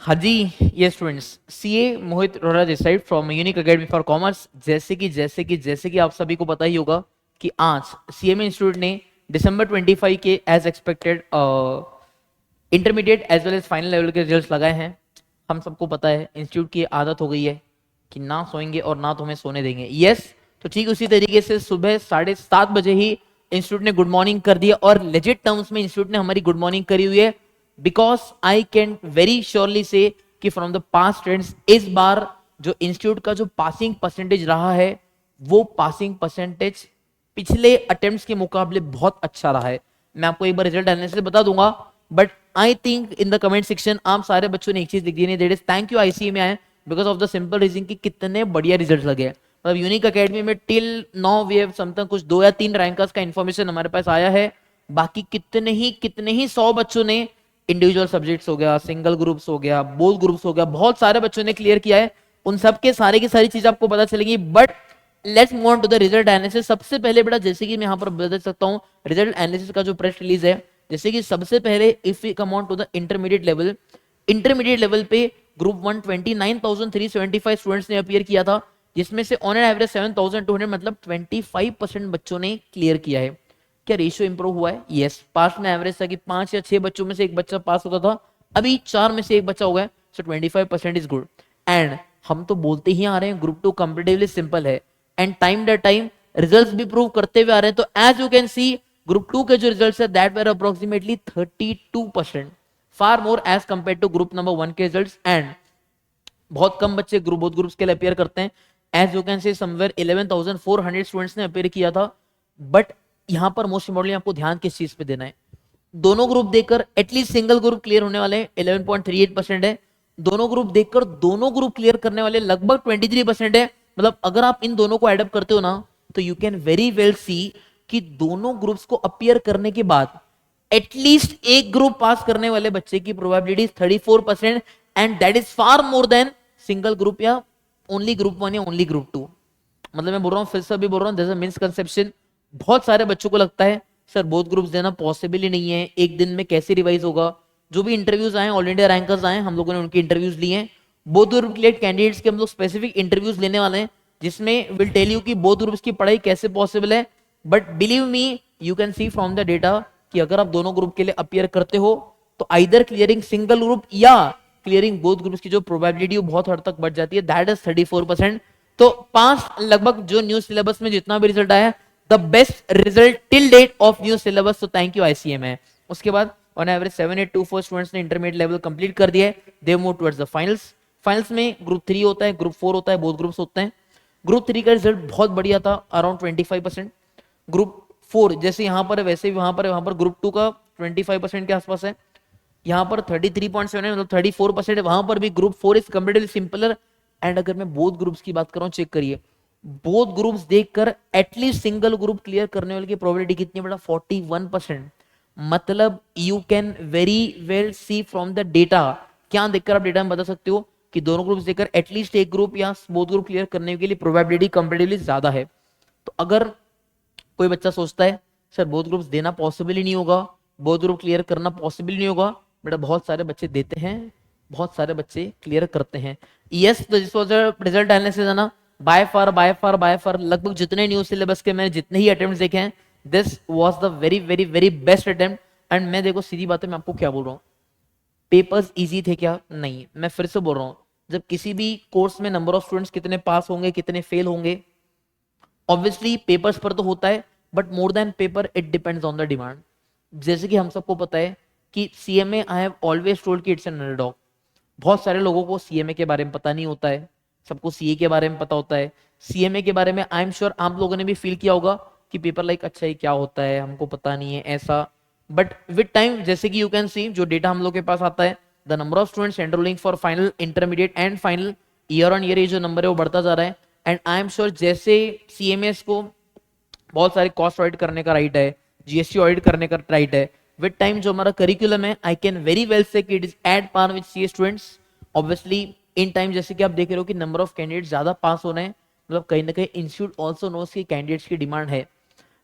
हाँ जी, ये students, CA Mohit Rohra this side from unique academy for commerce. जैसे कि आप सभी को पता ही होगा कि आज सीएमए इंस्टीट्यूट ने दिसंबर 25 के as expected intermediate as well as final level के रिजल्ट्स लगाए हैं। हम सबको पता है इंस्टीट्यूट की आदत हो गई है कि ना सोएंगे और ना तुम्हें सोने देंगे। यस, तो ठीक उसी तरीके से सुबह 7:30 बजे ही इंस्टीट्यूट ने गुड मॉर्निंग कर दिया, और लेजिट टर्म्स में इंस्टीट्यूट ने हमारी गुड मॉर्निंग करी हुई है। Because I can very surely से कि फ्रॉम द पास्ट ट्रेंड्स, इस बार जो इंस्टीट्यूट का जो पासिंग परसेंटेज रहा है, वो पासिंग परसेंटेज पिछले अटेम्प्ट्स के मुकाबले बहुत अच्छा रहा है। मैं आपको एक बार रिजल्ट एनालिसिस बता दूंगा, but I think in the comment section आप सारे बच्चों ने एक चीज लिख दी नहीं, that is thank you ICA में आए because of the simple reason कि कितने बढ़िया रिजल्ट लगे। मतलब यूनिक एकेडमी में till now we have something कुछ 2 या 3 रैंकर्स का इंफॉर्मेशन हमारे पास आया है। बाकी कितने ही 100 बच्चों ने इंडिविजुअल सब्जेक्ट्स हो गया, सिंगल ग्रुप्स हो गया, बोल ग्रुप्स हो गया, बहुत सारे बच्चों ने क्लियर किया है। उन सब के सारे की सारी चीज आपको पता चलेगी। But let's move on to the result analysis. सबसे पहले बेटा, जैसे कि मैं यहाँ पर बता सकता हूँ रिजल्ट एनालिसिस का जो प्रेस रिलीज है, जैसे कि सबसे पहले if we come on to the intermediate level पे ग्रुप 1 29,375 स्टूडेंट्स ने अपीयर किया था, जिसमें से ऑन एन एवरेज 7,200 मतलब 25% बच्चों ने क्लियर किया है। क्या रेशियो इंप्रूव हुआ है? यस। पास में एवरेज था कि 5 या 6 बच्चों में से एक बच्चा पास होता था, अभी 4 में से एक बच्चा हो गया। सो 25% इज गुड। एंड हम तो बोलते ही आ रहे हैं ग्रुप 2 कंपेरेटिवली सिंपल है, and time the time results भी प्रूव करते हुए आ रहे हैं। तो as you can see group 2 के जो रिजल्ट्स है that were approximately 32%, far more as compare to group number 1 के रिजल्ट्स। एंड बहुत कम बच्चे बोथ ग्रुप्स के लिए अपेयर करते हैं। As you can say somewhere 11,400 students ने अपेयर किया था। बट यहां पर मोस्ट इंपोर्टेंटली आपको ध्यान किस चीज पे देना है, दोनों ग्रुप देखकर एटलीस्ट सिंगल ग्रुप क्लियर होने वाले 11.38% है। दोनों ग्रुप देखकर दोनों ग्रुप क्लियर करने वाले लगभग 23% है। मतलब अगर आप इन दोनों को एडअप करते हो ना, तो यू कैन वेरी वेल सी कि दोनों ग्रुप्स को अपियर करने के बाद एटलीस्ट एक ग्रुप पास करने वाले बच्चे की probability 34%, and that is far more than single group या ओनली ग्रुप 1 या ओनली ग्रुप 2। मतलब मैं बोल रहा हूँ, फिर से भी बोल रहा हूँ, जैसे मिसकंसेप्शन बहुत सारे बच्चों को लगता है सर बोथ ग्रुप्स देना पॉसिबल ही नहीं है, एक दिन में कैसे रिवाइज होगा। जो भी इंटरव्यूज आए, ऑल इंडिया रैंकर्स आए, हम लोगों ने उनके इंटरव्यूज लिए हैं। बोथ ग्रुप क्लियर कैंडिडेट्स के हम लोग स्पेसिफिक इंटरव्यूज लेने वाले हैं, जिसमें विल टेल यू कि बोथ ग्रुप्स की पढ़ाई कैसे पॉसिबल है। But believe me, you can C from the data कि अगर आप दोनों ग्रुप के लिए अपियर करते हो, तो आइदर क्लियरिंग सिंगल ग्रुप या क्लियरिंग बोथ ग्रुप्स की जो प्रोबेबिलिटी बहुत हद तक बढ़ जाती है, दैट इज 34%। तो 5 लगभग जो न्यू सिलेबस में जितना भी रिजल्ट आया, the best result till date of new syllabus. तो थैंक यू आईसीएम है। उसके बाद ऑन एवरेज 7824 स्टूडेंट्स ने इंटरमीडिएट लेवल कंप्लीट कर दिया है। They move towards the finals. Finals में ग्रुप 3 होता है, ग्रुप 4 होता है, बोथ ग्रुप्स होते हैं। ग्रुप 3 का रिजल्ट बहुत बढ़िया था, अराउंड 25%। ग्रुप 4 जैसे यहाँ पर है वैसे भी वहां पर ग्रुप 2 का 25% के आसपास है। यहाँ पर 33.7 है, मतलब 34% है। वहां पर भी group 4 is comparatively simpler. And अगर मैं बोथ ग्रुप्स की बात कर रहा हूँ, चेक करिए, बोथ ग्रुप्स देखकर एटलीस्ट सिंगल ग्रुप क्लियर करने वाले की प्रोबेबिलिटी कितनी बड़ा, 41%। मतलब you can very well see from the data. क्या देखकर आप डेटा में बता सकते हो कि दोनों ग्रुप्स देखकर एटलीस्ट एक ग्रुप या बोथ ग्रुप क्लियर करने के लिए प्रोबेबिलिटी कंपेरेटिवली ज्यादा है। तो अगर कोई बच्चा सोचता है सर बोथ ग्रुप्स देना पॉसिबल ही नहीं होगा, बोथ ग्रुप क्लियर करना पॉसिबल नहीं होगा, बेटा बहुत सारे बच्चे देते हैं, बहुत सारे बच्चे क्लियर करते हैं। यस, तो this was the result analysis है ना। बाय फार लगभग जितने न्यू सिलेबस के मैंने जितने ही अटेम्प्ट्स देखे हैं, this was the very very very best attempt. And मैं देखो सीधी बात है, मैं आपको क्या बोल रहा हूँ, पेपर्स इजी थे क्या? नहीं। मैं फिर से बोल रहा हूँ, जब किसी भी कोर्स में नंबर ऑफ स्टूडेंट्स कितने पास होंगे, कितने फेल होंगे, ऑब्वियसली पेपर्स पर तो होता है, but more than paper it depends on the demand. जैसे कि हम सबको पता है कि CMA I have always told कि इट्स एन अंडरडॉग। बहुत सारे लोगों को सीएमए के बारे में पता नहीं होता है, सबको सीए के बारे में पता होता है। सीएमए के बारे में आई एम श्योर आप लोगों ने भी फील किया होगा कि पेपर लाइक अच्छा ही क्या होता है, हमको पता नहीं है ऐसा। बट विद टाइम, जैसे कि यू कैन सी जो डेटा हम लोग के पास आता है, the number of students enrolling for final, intermediate and final, year on year ये जो नंबर है वो बढ़ता जा रहा है। एंड आई एम श्योर जैसे सीएमएस को बहुत सारे कॉस्ट ऑडिट करने का राइट है, जीएसटी ऑडिट करने का राइट है, विद टाइम जो हमारा करिकुलम है, I can very well say कि it is at par with CA students. Obviously in time जैसे कि आप देख रहे हो कि नंबर ऑफ कैंडिडेट ज्यादा पास हो रहे हैं, मतलब कहीं ना कहीं इंस्टीट्यूट ऑल्सो नोस कि कैंडिडेट्स की डिमांड है।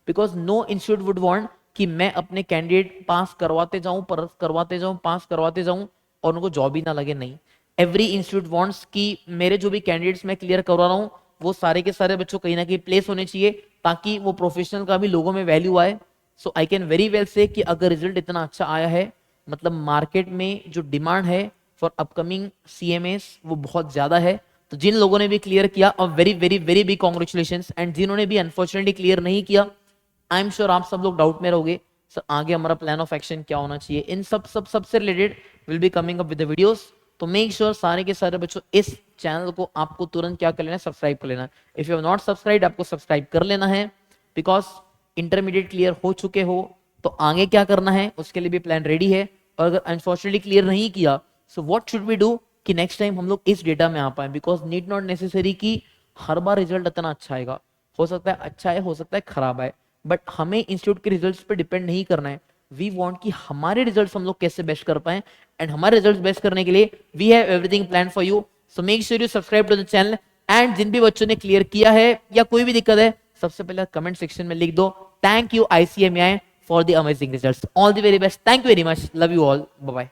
Because no institute would want कि मैं अपने कैंडिडेट पास करवाते जाऊं, पास करवाते जाऊं, और उनको जॉब ही ना लगे, नहीं। एवरी इंस्टीट्यूट वांट्स कि मेरे जो भी कैंडिडेट्स मैं क्लियर करवा रहा हूँ वो सारे के सारे बच्चों कहीं ना कहीं प्लेस होने चाहिए, ताकि वो प्रोफेशनल का भी लोगों में वैल्यू आए। सो I can very well say कि अगर रिजल्ट इतना अच्छा आया है, मतलब मार्केट में जो डिमांड है फॉर अपकमिंग CMAs वो बहुत ज्यादा है। तो जिन लोगों ने भी क्लियर किया, और very very very big congratulations, and जिन्होंने भी अनफॉर्चुनेटली क्लियर नहीं किया, आई एम श्योर आप सब लोग डाउट में रहोगे सर आगे हमारा प्लान ऑफ एक्शन क्या होना चाहिए। इन सबसे related will be coming up with the videos. तो मेक श्योर सारे के सारे बच्चों इस चैनल को आपको तुरंत क्या कर लेना है, सब्सक्राइब कर लेना है। If you have not subscribe, आपको सब्सक्राइब कर लेना है, बिकॉज इंटरमीडिएट क्लियर हो चुके हो तो आगे क्या करना है उसके लिए भी प्लान रेडी है। और अगर अनफॉर्चुनेटली क्लियर नहीं किया, so what should we do कि नेक्स्ट टाइम हम लोग इस डेटा में आ पाए, बिकॉज नीड नॉट नेसेसरी कि हर बार रिजल्ट इतना अच्छा आएगा। हो सकता है अच्छा है, हो सकता है खराब है, बट हमें इंस्टीट्यूट के रिजल्ट्स पे डिपेंड नहीं करना है। वी वांट कि हमारे रिजल्ट्स हम लोग कैसे बेस्ट कर पाए, एंड हमारे रिजल्ट्स बेस्ट करने के लिए we have everything plan for you. So make sure you subscribe to the channel, and जिन भी बच्चों ने क्लियर किया है या कोई भी दिक्कत है, सबसे पहले कमेंट सेक्शन में लिख दो thank you ICMI for the amazing results. All the very best, thank you very much, love you all, bye bye.